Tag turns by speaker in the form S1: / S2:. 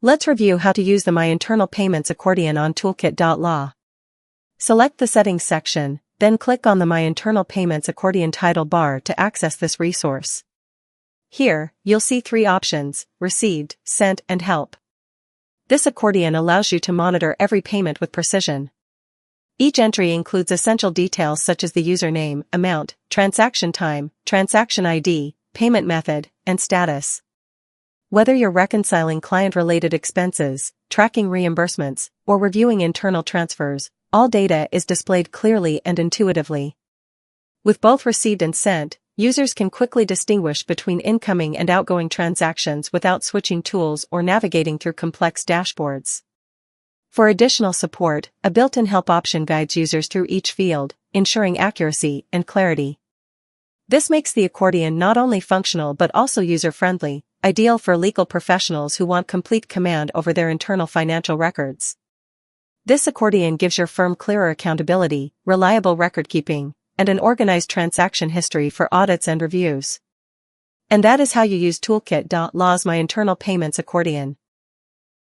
S1: Let's review how to use the My Internal Payments accordion on Toolkit.law. Select the Settings section, then click on the My Internal Payments accordion title bar to access this resource. Here, you'll see three options: Received, Sent, and Help. This accordion allows you to monitor every payment with precision. Each entry includes essential details such as the username, amount, transaction time, transaction ID, payment method, and status. Whether you're reconciling client-related expenses, tracking reimbursements, or reviewing internal transfers, all data is displayed clearly and intuitively. With both received and sent, users can quickly distinguish between incoming and outgoing transactions without switching tools or navigating through complex dashboards. For additional support, a built-in help option guides users through each field, ensuring accuracy and clarity. This makes the accordion not only functional but also user-friendly, ideal for legal professionals who want complete command over their internal financial records. This accordion gives your firm clearer accountability, reliable record-keeping, and an organized transaction history for audits and reviews. And that is how you use Toolkit.law's My Internal Payments accordion.